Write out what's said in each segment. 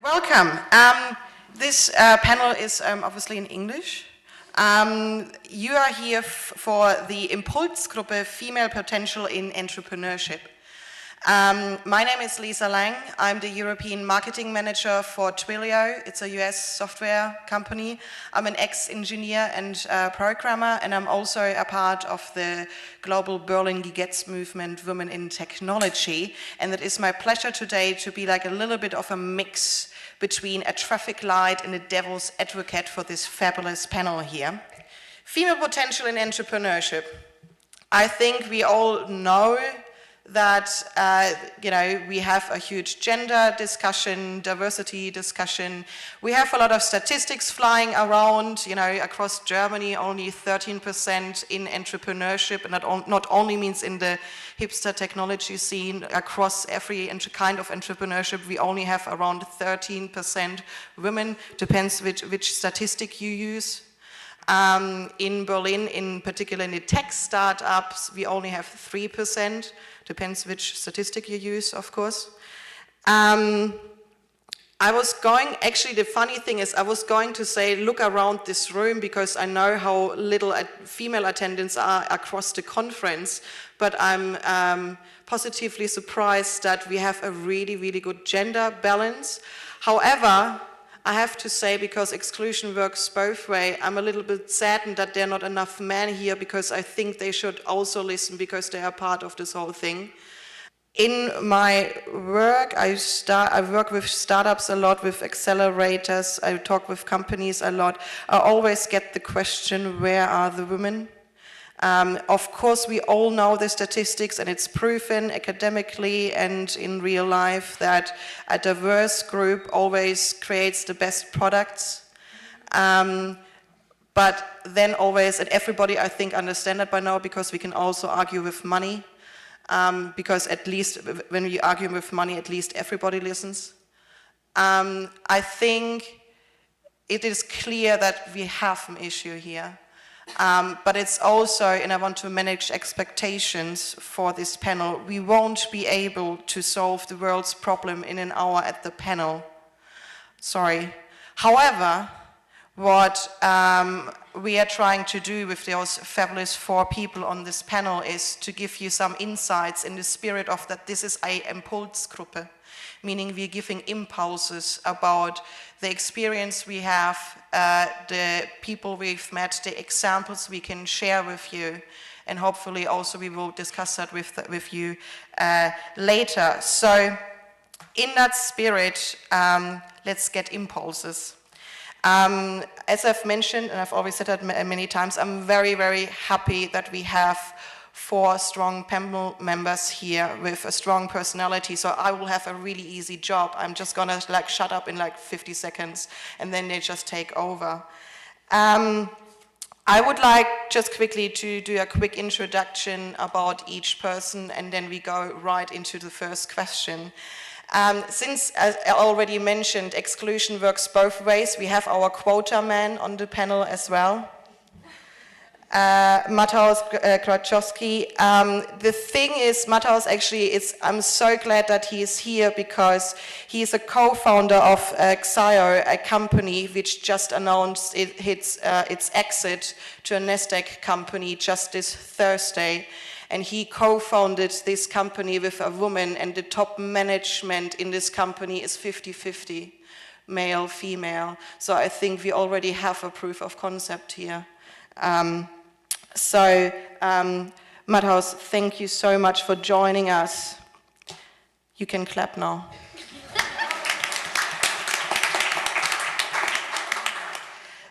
Welcome. This panel is obviously in English. You are here for the Impulsgruppe Female Potential in Entrepreneurship. My name is Lisa Lang. I'm the European Marketing Manager for Twilio. It's a US software company. I'm an ex-engineer and programmer, and I'm also a part of the global Berlin Gigetz movement, Women in Technology. And it is my pleasure today to be like a little bit of a mix between a traffic light and a devil's advocate for this fabulous panel here. Female potential in entrepreneurship. I think we all know that we have a huge gender discussion, diversity discussion. We have a lot of statistics flying around, across Germany, only 13% in entrepreneurship, and that not only means in the hipster technology scene, across every kind of entrepreneurship, we only have around 13% women, depends which statistic you use. In Berlin, in particular in the tech startups, we only have 3%. Depends which statistic you use, of course. The funny thing is, I was going to say, look around this room because I know how little female attendants are across the conference, but I'm positively surprised that we have a really, really good gender balance. However, I have to say, because exclusion works both ways, I'm a little bit saddened that there are not enough men here, because I think they should also listen, because they are part of this whole thing. In my work, I work with startups a lot, with accelerators, I talk with companies a lot. I always get the question, where are the women? Of course, we all know the statistics, and it's proven academically and in real life that a diverse group always creates the best products. But then always, and everybody I think understand that by now, because we can also argue with money, because at least when we argue with money, at least everybody listens. I think it is clear that we have an issue here. But it's also, and I want to manage expectations for this panel, we won't be able to solve the world's problem in an hour at the panel. Sorry. However, what we are trying to do with those fabulous 4 people on this panel is to give you some insights in the spirit of that this is a Impulsgruppe, meaning we're giving impulses about the experience we have, the people we've met, the examples we can share with you, and hopefully also we will discuss that with you later. So in that spirit, let's get impulses. As I've mentioned, and I've always said that many times, I'm very, very happy that we have 4 strong panel members here with a strong personality, so I will have a really easy job. I'm just gonna shut up in 50 seconds, and then they just take over. I would like just quickly to do a quick introduction about each person, and then we go right into the first question. Since, as I already mentioned, exclusion works both ways, we have our quota man on the panel as well. Matthaus Krzykowski. The thing is, Matthaus actually I'm so glad that he is here, because he is a co-founder of Xio, a company which just announced its exit to a Nasdaq company just this Thursday. And he co-founded this company with a woman, and the top management in this company is 50-50, male, female. So I think we already have a proof of concept here. Matthaus, thank you so much for joining us. You can clap now.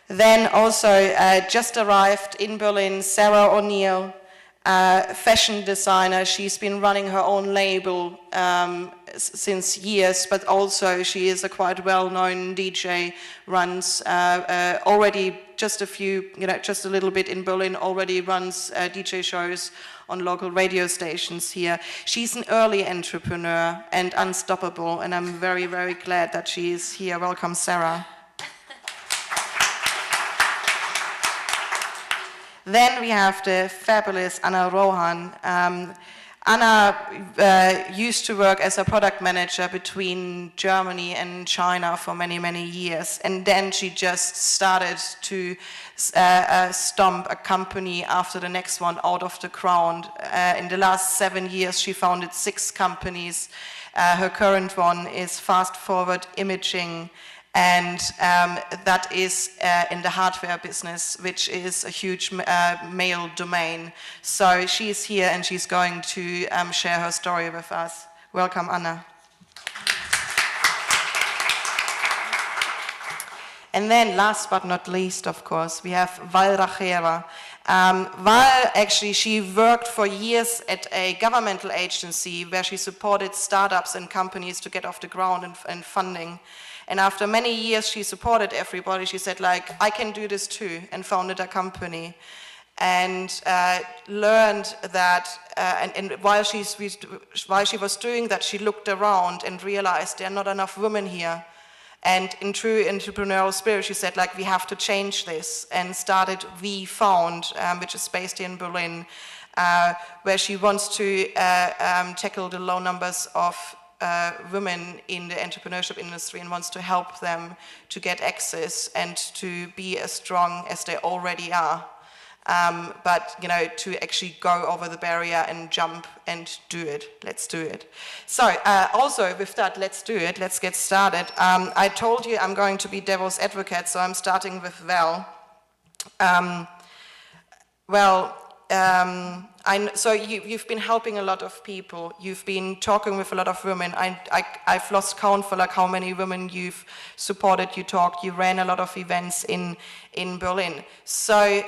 Then also just arrived in Berlin, Sarah O'Neill, fashion designer. She's been running her own label since years, but also she is a quite well-known DJ, runs already just a little bit in Berlin, already runs DJ shows on local radio stations here. She's an early entrepreneur and unstoppable, and I'm very, very glad that she is here. Welcome, Sarah. Then we have the fabulous Rohan. Anna used to work as a product manager between Germany and China for many, many years. And then she just started to stomp a company after the next one out of the ground. In the last 7 years, she founded 6 companies. Her current one is Fast Forward Imaging, and that is in the hardware business, which is a huge male domain. So she's here and she's going to share her story with us. Welcome, Anna. And then last but not least, of course, we have Racheeva. Val, actually, she worked for years at a governmental agency where she supported startups and companies to get off the ground and funding. And after many years, she supported everybody. She said, like, I can do this too, and founded a company. And learned that, and while she was doing that, she looked around and realized there are not enough women here. And in true entrepreneurial spirit, she said, like, we have to change this, and started We Found, which is based in Berlin, where she wants to tackle the low numbers of women in the entrepreneurship industry and wants to help them to get access and to be as strong as they already are. But, you know, to actually go over the barrier and jump and do it. Let's do it. So, also with that, let's do it. Let's get started. I told you I'm going to be devil's advocate, so I'm starting with Val. So you've been helping a lot of people. You've been talking with a lot of women. I've lost count for like how many women you've supported. You talked. You ran a lot of events in Berlin. So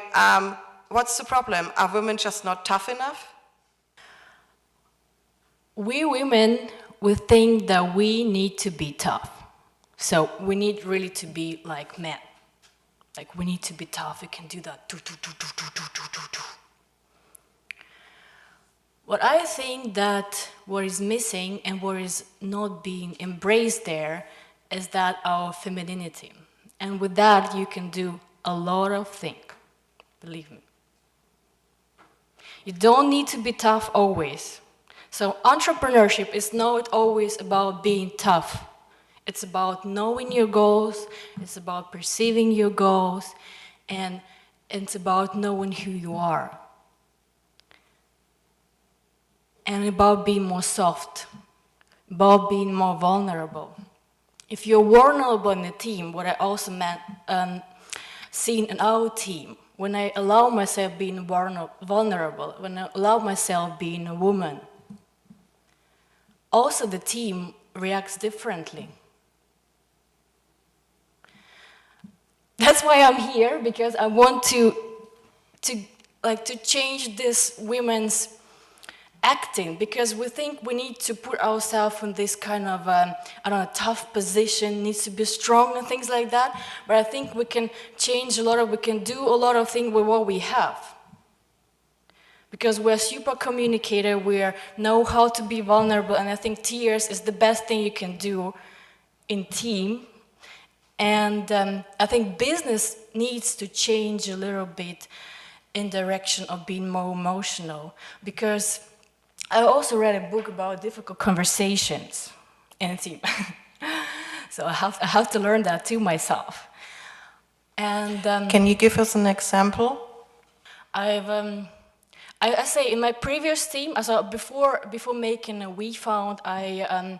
what's the problem? Are women just not tough enough? We women, we think that we need to be tough. So we need really to be like men. Like, we need to be tough. We can do that. What I think that what is missing and what is not being embraced there is that our femininity. And with that, you can do a lot of things, believe me. You don't need to be tough always. So entrepreneurship is not always about being tough. It's about knowing your goals, it's about perceiving your goals, and it's about knowing who you are. And about being more soft, about being more vulnerable. If you're vulnerable in a team, what I also seen in our team, when I allow myself being vulnerable, when I allow myself being a woman, also the team reacts differently. That's why I'm here, because I want to change this women's acting, because we think we need to put ourselves in this kind of, tough position, needs to be strong and things like that. But I think we can change a lot we can do a lot of things with what we have. Because we're super communicator, we know how to be vulnerable, and I think tears is the best thing you can do in team. And I think business needs to change a little bit in direction of being more emotional, because I also read a book about difficult conversations in a team. So I have to learn that too myself. And can you give us an example? I say in my previous team, so before making a We Found, I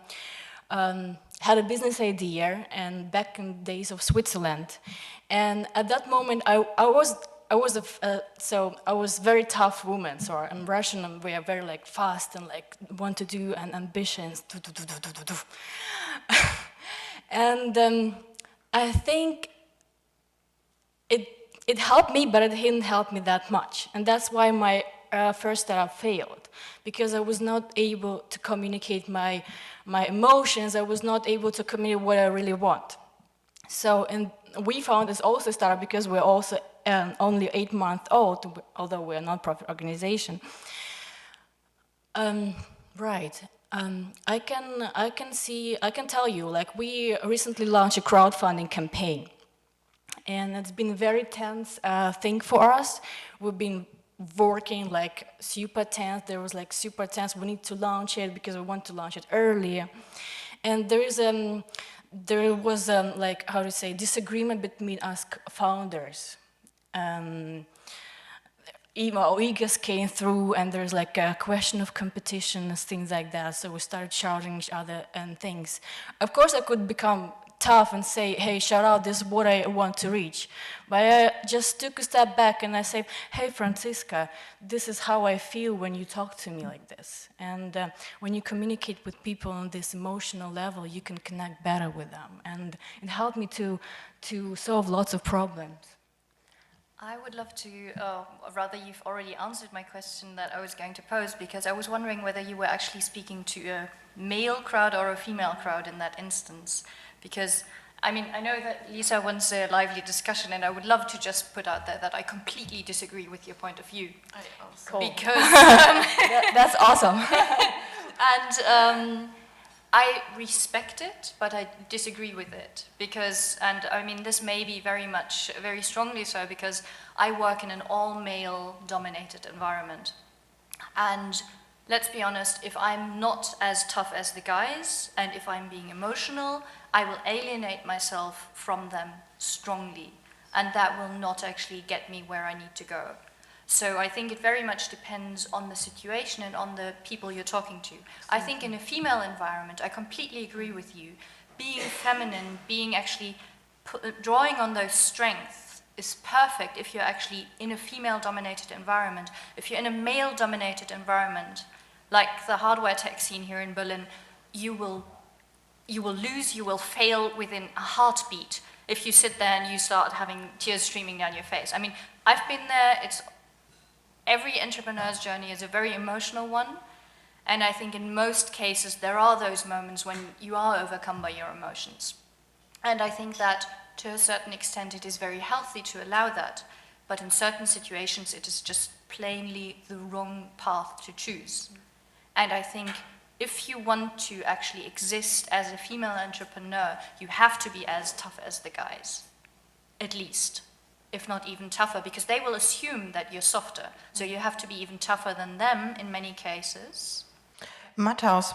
had a business idea, and back in the days of Switzerland, and at that moment I was a very tough woman. So I'm Russian, and we are very like fast and like want to do and ambitions. And I think it helped me, but it didn't help me that much, and that's why my first startup failed, because I was not able to communicate my emotions. I was not able to communicate what I really want. So, and We Found is also a startup because we're also only 8 months old, although we're a non-profit organization. Right. I can tell you, like, we recently launched a crowdfunding campaign, and it's been a very tense thing for us. We've been working like super tense. There was like super tense. We need to launch it because we want to launch it earlier, and there was like, how to say, disagreement between us founders. Egos came through, and there's like a question of competition and things like that. So we started shouting each other and things. Of course, I could become tough and say, hey, shout out, this is what I want to reach. But I just took a step back and I said, hey, Franziska, this is how I feel when you talk to me like this. And when you communicate with people on this emotional level, you can connect better with them. And it helped me to solve lots of problems. I would love to, rather you've already answered my question that I was going to pose, because I was wondering whether you were actually speaking to a male crowd or a female crowd in that instance. Because, I mean, I know that Lisa wants a lively discussion, and I would love to just put out there that I completely disagree with your point of view. Cool. Because That's awesome. and I respect it, but I disagree with it because, and I mean this may be very strongly so, because I work in an all-male dominated environment. And let's be honest, if I'm not as tough as the guys, and if I'm being emotional, I will alienate myself from them strongly. And that will not actually get me where I need to go. So I think it very much depends on the situation and on the people you're talking to. I think in a female environment, I completely agree with you. Being feminine, being actually drawing on those strengths is perfect if you're actually in a female-dominated environment. If you're in a male-dominated environment, like the hardware tech scene here in Berlin, you will lose, you will fail within a heartbeat if you sit there and you start having tears streaming down your face. I mean, I've been there. Every entrepreneur's journey is a very emotional one, and I think in most cases there are those moments when you are overcome by your emotions. And I think that to a certain extent it is very healthy to allow that, but in certain situations it is just plainly the wrong path to choose. And I think if you want to actually exist as a female entrepreneur, you have to be as tough as the guys, at least. If not even tougher, because they will assume that you're softer. So you have to be even tougher than them in many cases. Matthaus,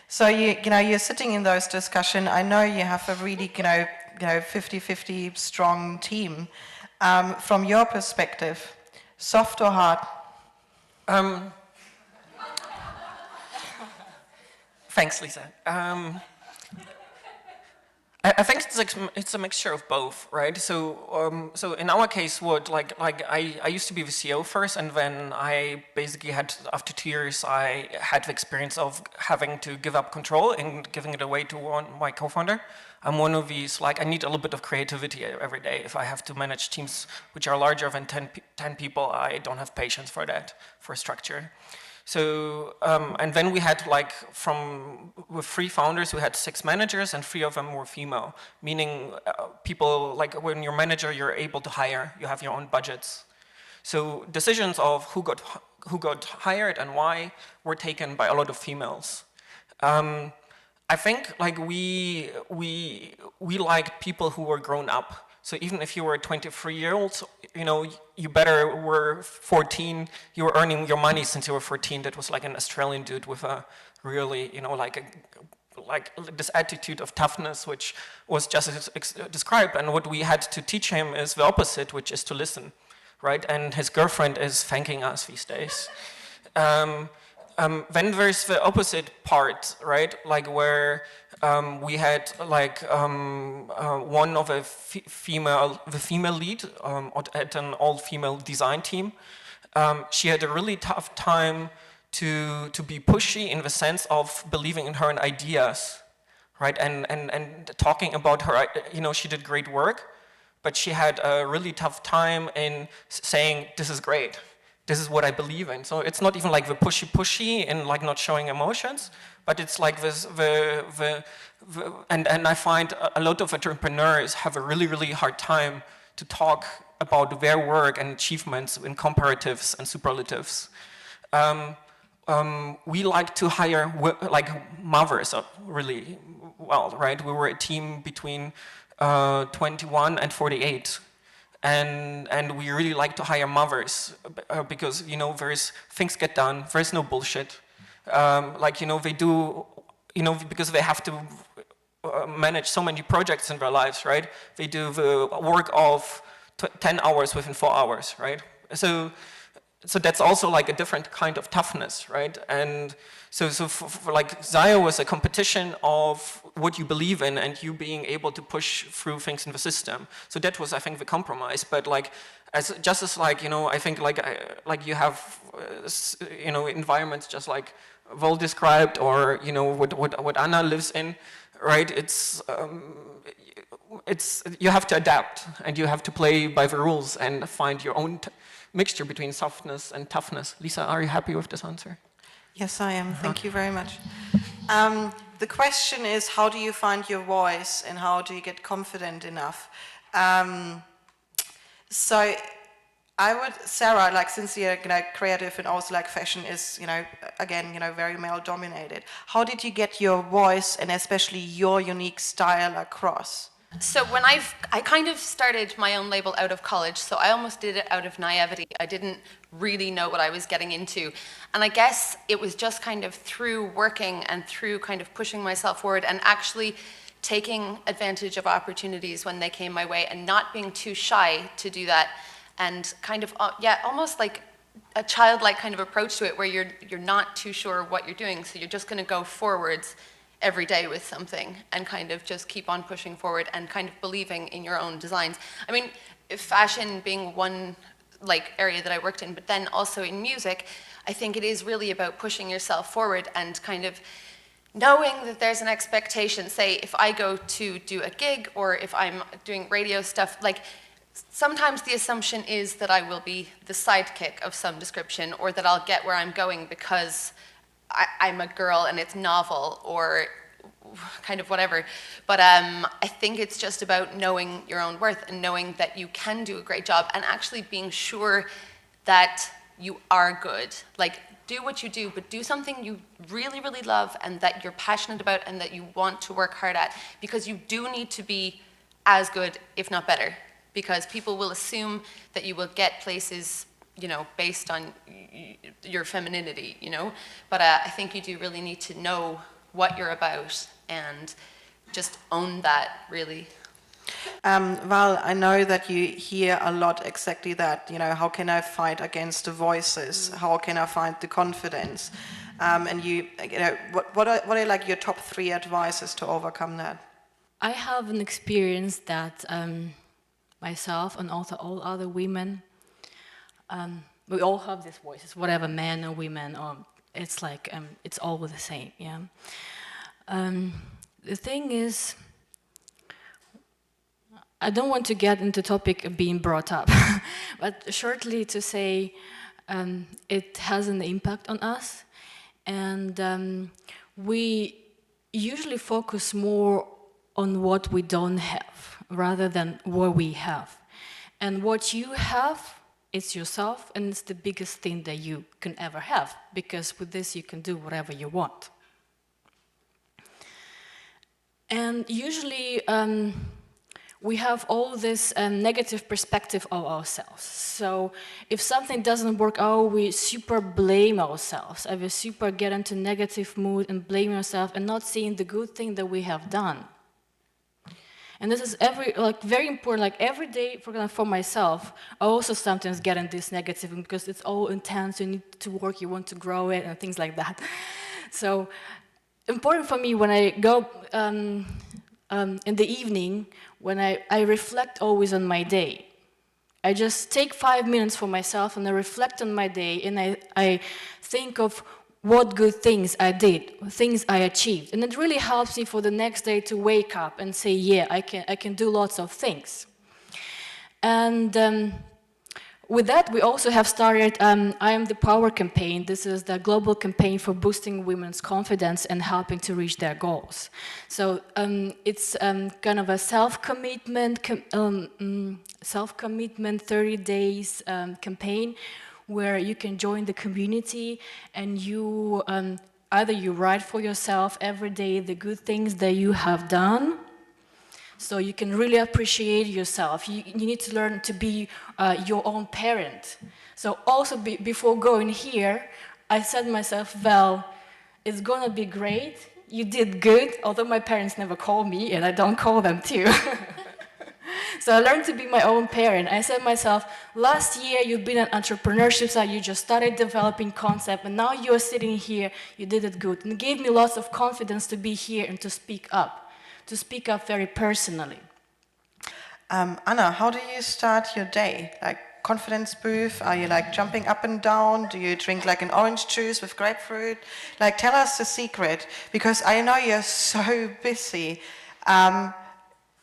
so you're sitting in those discussions. I know you have a really 50-50 strong team. From your perspective, soft or hard? Thanks, Lisa. I think it's a mixture of both, right? So in our case, I used to be the CEO first, and then I basically had, after 2 years, I had the experience of having to give up control and giving it away to my co-founder. I'm one of these, I need a little bit of creativity every day. If I have to manage teams which are larger than 10 people, I don't have patience for that, for structure. So, and then we had with 3 founders, we had 6 managers, and 3 of them were female, meaning people, when you're manager, you're able to hire, you have your own budgets. So liked who got hired and why were taken by a lot of females. I think we liked people who were grown up. So even if you were 23-year-olds, you better were 14, you were earning your money since you were 14. That was like an Australian dude with a really, this attitude of toughness, which was just described. And what we had to teach him is the opposite, which is to listen, right? And his girlfriend is thanking us these days. Then there's the opposite part, right? Where we had one of the female lead at an all-female design team. She had a really tough time to be pushy in the sense of believing in her own ideas, right? And talking about her, she did great work, but she had a really tough time in saying, this is great. This is what I believe in. So it's not even the pushy and not showing emotions, but it's this, and I find a lot of entrepreneurs have a really, really hard time to talk about their work and achievements in comparatives and superlatives. We like to hire mothers really well, right? We were a team between 21 and 48. And we really like to hire mothers because, you know, things get done, there's no bullshit. Like, you know, they do, you know, because they have to manage so many projects in their lives, right? They do the work of 10 hours within 4 hours, right? So that's also like a different kind of toughness, right? And so for like Zaya was a competition of what you believe in and you being able to push through things in the system. So that was, I think, the compromise. But like, just as like, you know, I think like you have, you know, environments just like well described, or you know what Anna lives in, right? It's you have to adapt and you have to play by the rules and find your own mixture between softness and toughness. Lisa, are you happy with this answer? Yes, I am. Thank you very much. The question is, how do you find your voice and how do you get confident enough? So I would, Sarah, like since you're creative and also like fashion is, again, very male dominated. How did you get your voice and especially your unique style across? So when I kind of started my own label out of college, so I almost did it out of naivety. I didn't really know what I was getting into. And I guess it was just kind of through working and through kind of pushing myself forward and actually taking advantage of opportunities when they came my way and not being too shy to do that. And kind of, almost like a childlike kind of approach to it where you're not too sure what you're doing, so you're just going to go forwards every day with something and kind of just keep on pushing forward and kind of believing in your own designs. I mean, fashion being one like area that I worked in, but then also in music, I think it is really about pushing yourself forward and kind of knowing that there's an expectation. Say if I go to do a gig or if I'm doing radio stuff, like sometimes the assumption is that I will be the sidekick of some description or that I'll get where I'm going because I'm a girl and it's novel or kind of whatever. But I think it's just about knowing your own worth and knowing that you can do a great job and actually being sure that you are good. Like, do what you do, but do something you really, really love and that you're passionate about and that you want to work hard at, because you do need to be as good, if not better, because people will assume that you will get places based on your femininity, But I think you do really need to know what you're about and just own that, really. Val, I know that you hear a lot exactly that, how can I fight against the voices? How can I find the confidence? And what are like your top 3 advices to overcome that? I have an experience that myself and also all other women, we all have these voices, whatever men or women, or it's like it's all the same. Yeah. The thing is, I don't want to get into the topic of being brought up, but shortly to say, it has an impact on us, and we usually focus more on what we don't have rather than what we have, and what you have. It's yourself, and it's the biggest thing that you can ever have, because with this you can do whatever you want. And usually we have all this negative perspective of ourselves. So if something doesn't work out, we super blame ourselves. We super get into negative mood and blame ourselves and not seeing the good thing that we have done. And this is very important. Like every day, for myself, I also sometimes get in this negative because it's all intense. You need to work, you want to grow it, and things like that. So important for me when I go in the evening, when I reflect always on my day. I just take 5 minutes for myself and I reflect on my day, and I think of what good things I did, things I achieved. And it really helps me for the next day to wake up and say, yeah, I can do lots of things. And with that, we also have started I Am the Power campaign. This is the global campaign for boosting women's confidence and helping to reach their goals. So it's kind of a self-commitment 30 days campaign, where you can join the community and you either you write for yourself every day the good things that you have done. So you can really appreciate yourself. You need to learn to be your own parent. So also before going here, I said to myself, well, it's gonna be great. You did good, although my parents never call me, and I don't call them too. So I learned to be my own parent. I said to myself, last year you've been an entrepreneurship side, you just started developing concept, and now you're sitting here, you did it good. And it gave me lots of confidence to be here and to speak up very personally. Anna, how do you start your day? Like confidence boost? Are you like jumping up and down? Do you drink like an orange juice with grapefruit? Like tell us the secret, because I know you're so busy.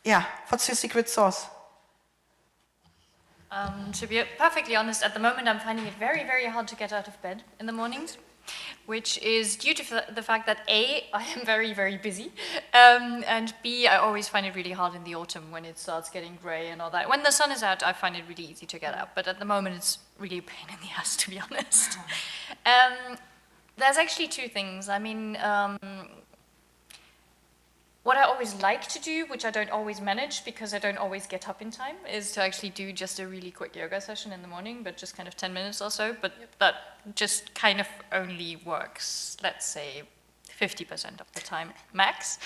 Yeah, what's your secret sauce? To be perfectly honest, at the moment I'm finding it very, very hard to get out of bed in the mornings, which is due to the fact that A, I am very, very busy, and B, I always find it really hard in the autumn when it starts getting grey and all that. When the sun is out, I find it really easy to get out, but at the moment it's really a pain in the ass, to be honest. There's actually two things. I mean, what I always like to do, which I don't always manage because I don't always get up in time, is to actually do just a really quick yoga session in the morning, but just kind of 10 minutes or so. But that just kind of only works, let's say, 50% of the time max.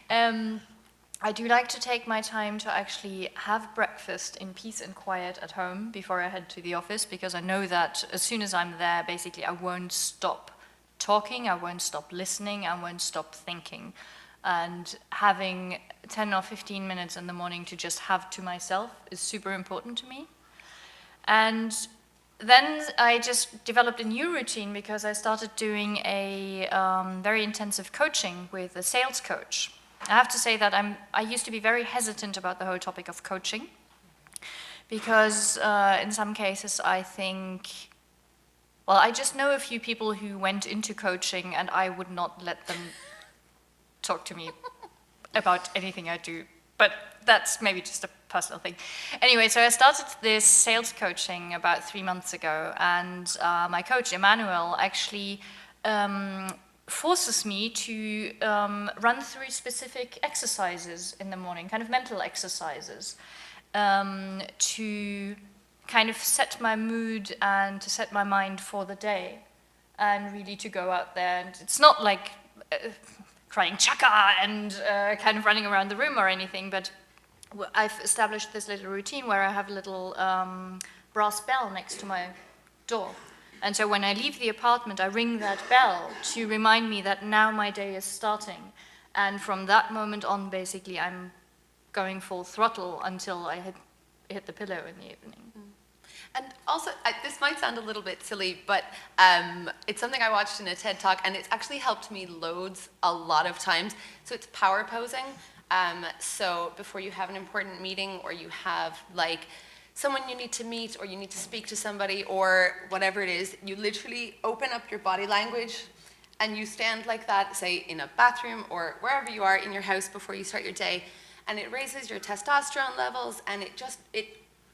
I do like to take my time to actually have breakfast in peace and quiet at home before I head to the office, because I know that as soon as I'm there, basically I won't stop talking, I won't stop listening, I won't stop thinking. And having 10 or 15 minutes in the morning to just have to myself is super important to me. And then I just developed a new routine because I started doing a very intensive coaching with a sales coach. I have to say that I used to be very hesitant about the whole topic of coaching because in some cases I think, well, I just know a few people who went into coaching and I would not let them talk to me about anything I do, but that's maybe just a personal thing. Anyway, so I started this sales coaching about 3 months ago, and my coach, Emmanuel, actually forces me to run through specific exercises in the morning, kind of mental exercises, to kind of set my mood and to set my mind for the day, and really to go out there. And it's not like crying chaka and kind of running around the room or anything, but I've established this little routine where I have a little brass bell next to my door. And so when I leave the apartment, I ring that bell to remind me that now my day is starting. And from that moment on, basically, I'm going full throttle until I hit the pillow in the evening. And also, this might sound a little bit silly, but it's something I watched in a TED Talk, and it's actually helped me loads a lot of times. So it's power posing. So before you have an important meeting, or you have like someone you need to meet, or you need to speak to somebody, or whatever it is, you literally open up your body language and you stand like that, say in a bathroom or wherever you are in your house before you start your day, and it raises your testosterone levels, and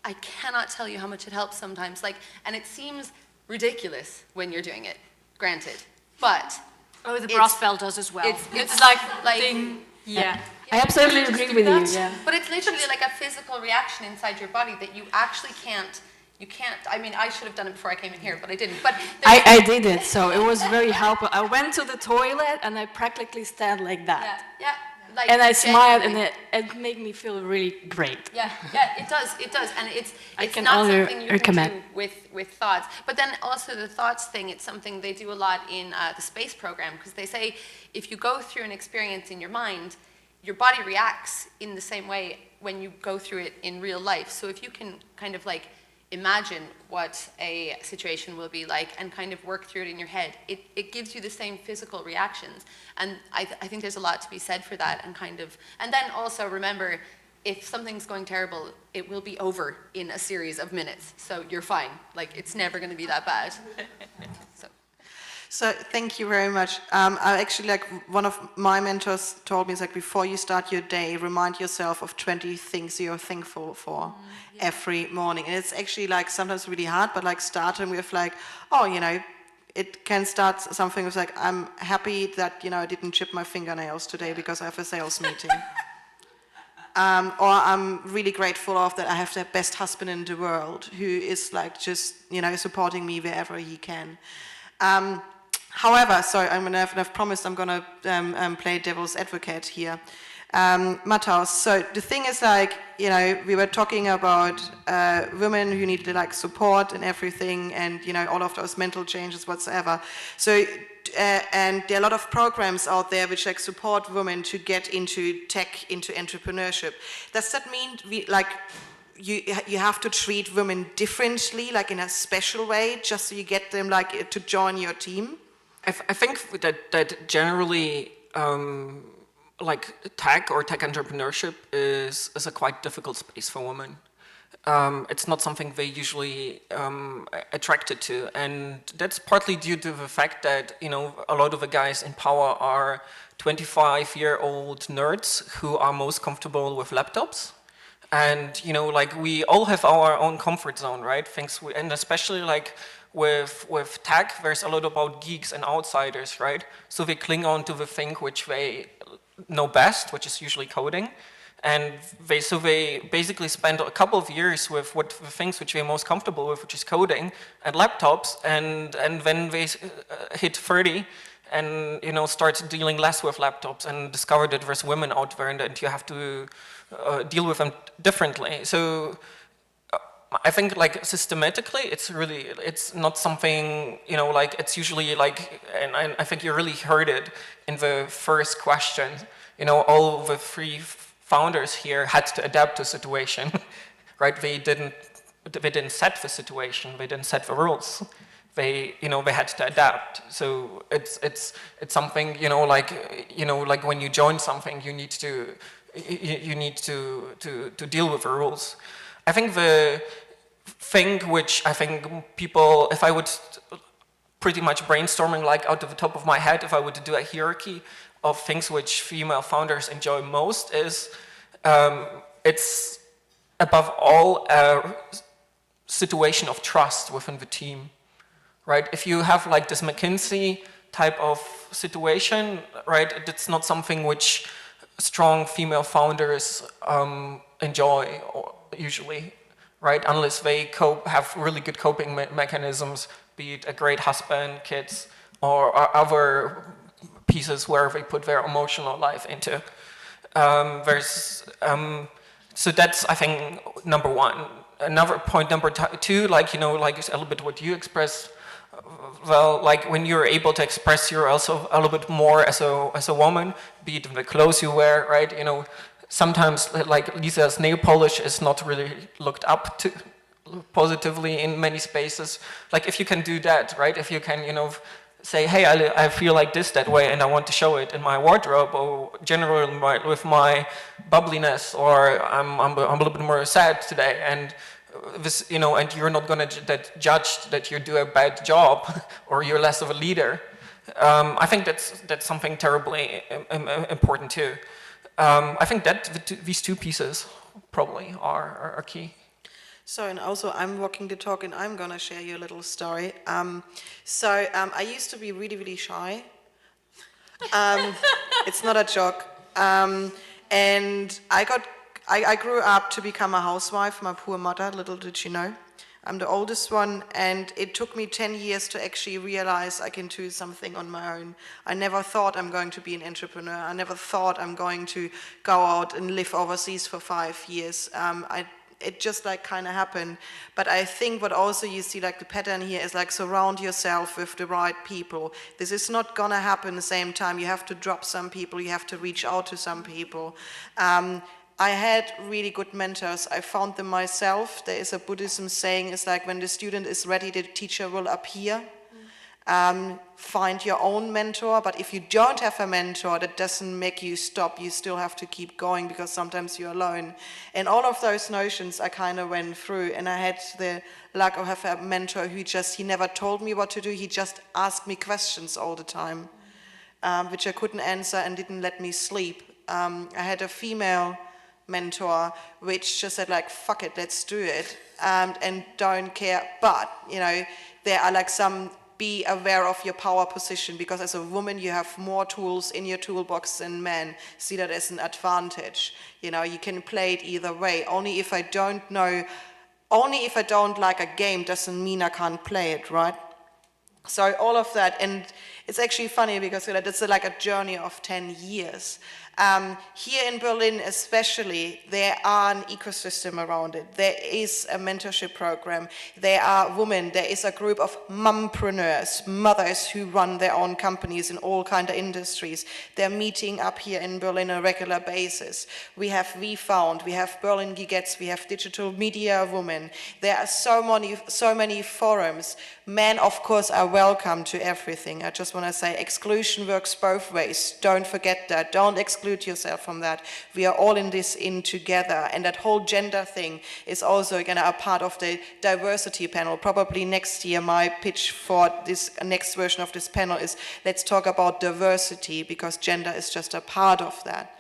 I cannot tell you how much it helps sometimes. And it seems ridiculous when you're doing it, granted, but oh, the brass bell does as well. It's like ding. Yeah. I absolutely agree with you. Yeah. But it's literally like a physical reaction inside your body that you actually can't. You can't. I mean, I should have done it before I came in here, but I didn't. But I did it, so it was very helpful. I went to the toilet and I practically stand like that. Yeah. And I smiled, and it made me feel really great. Yeah, it does, and it's can not only something you recommend. can do with thoughts. But then also the thoughts thing, it's something they do a lot in the space program, because they say if you go through an experience in your mind, your body reacts in the same way when you go through it in real life. So if you can kind of like imagine what a situation will be like and kind of work through it in your head, it gives you the same physical reactions. And I think there's a lot to be said for that, and then also remember, if something's going terrible, it will be over in a series of minutes. So you're fine. Like, it's never going to be that bad. So thank you very much. I actually, like, one of my mentors told me, it's like, before you start your day, remind yourself of 20 things you're thankful for every morning. And it's actually, like, sometimes really hard, but like starting with like, oh, it can start something with like, I'm happy that, I didn't chip my fingernails today because I have a sales meeting. or I'm really grateful of that I have the best husband in the world who is like just, supporting me wherever he can. However, sorry, I've promised I'm going to play devil's advocate here. Matthaus, so the thing is like, we were talking about women who need like support and everything and, all of those mental changes whatsoever. So, and there are a lot of programs out there which like support women to get into tech, into entrepreneurship. Does that mean you have to treat women differently, like in a special way, just so you get them like to join your team? I think that generally, like tech or tech entrepreneurship is a quite difficult space for women. It's not something they usually attracted to, and that's partly due to the fact that a lot of the guys in power are 25-year-old nerds who are most comfortable with laptops. And like we all have our own comfort zone, right? And especially like with tech, there's a lot about geeks and outsiders, right? So they cling on to the thing which they know best, which is usually coding. And they basically spend a couple of years with the things which they're most comfortable with, which is coding and laptops. And then they hit 30 and start dealing less with laptops and discover that there's women out there and that you have to deal with them differently. So I think like systematically, it's not something, like it's usually like, and I think you really heard it in the first question, all the three founders here had to adapt to the situation, right? They didn't set the situation, they didn't set the rules. They had to adapt. So it's something, like when you join something, you need to deal with the rules. I think the thing which I think people, if I would pretty much brainstorming like out of the top of my head, if I would do a hierarchy of things which female founders enjoy most is, it's above all a situation of trust within the team, right? If you have like this McKinsey type of situation, right, it's not something which strong female founders enjoy usually, right? Unless they have really good coping mechanisms, be it a great husband, kids, or other pieces where they put their emotional life into. So that's, I think, number one. Another point, number two, like a little bit what you expressed. Well, like when you're able to express yourself a little bit more as a woman, be it in the clothes you wear, right? Sometimes like Lisa's nail polish is not really looked up to positively in many spaces. Like if you can do that, right? If you can, say, hey, I feel like this that way and I want to show it in my wardrobe, or generally with my bubbliness, or I'm a little bit more sad today, and this, and you're not going to judge that you do a bad job or you're less of a leader. I think that's something terribly important too. I think that these two pieces probably are key. So, and also I'm walking the talk and I'm going to share you a little story. I used to be really, really shy. It's not a joke. And I grew up to become a housewife, my poor mother, little did she know. I'm the oldest one, and it took me 10 years to actually realize I can do something on my own. I never thought I'm going to be an entrepreneur. I never thought I'm going to go out and live overseas for 5 years. It just like kind of happened. But I think what also you see like the pattern here is like surround yourself with the right people. This is not gonna happen the same time. You have to drop some people, you have to reach out to some people. I had really good mentors. I found them myself. There is a Buddhism saying, it's like when the student is ready, the teacher will appear. Find your own mentor, but if you don't have a mentor, that doesn't make you stop. You still have to keep going because sometimes you're alone. And all of those notions I kind of went through, and I had the luck of having a mentor who he never told me what to do. He just asked me questions all the time, which I couldn't answer and didn't let me sleep. I had a female mentor which just said like, fuck it, let's do it, and don't care. But, there are like some be aware of your power position, because as a woman you have more tools in your toolbox than men. See that as an advantage. You know, you can play it either way. Only if I don't like a game doesn't mean I can't play it, right? So all of that, and it's actually funny because it's like a journey of 10 years. Here in Berlin especially, there are an ecosystem around it. There is a mentorship program. There are women. There is a group of mompreneurs, mothers who run their own companies in all kinds of industries. They're meeting up here in Berlin on a regular basis. We have WeFound, we have Berlin Gigettes, we have Digital Media Women. There are so many forums. Men, of course, are welcome to everything. I just want to say exclusion works both ways. Don't forget that. Don't exclude yourself from that. We are all in this in together. And that whole gender thing is also again a part of the diversity panel. Probably next year my pitch for this next version of this panel is let's talk about diversity, because gender is just a part of that.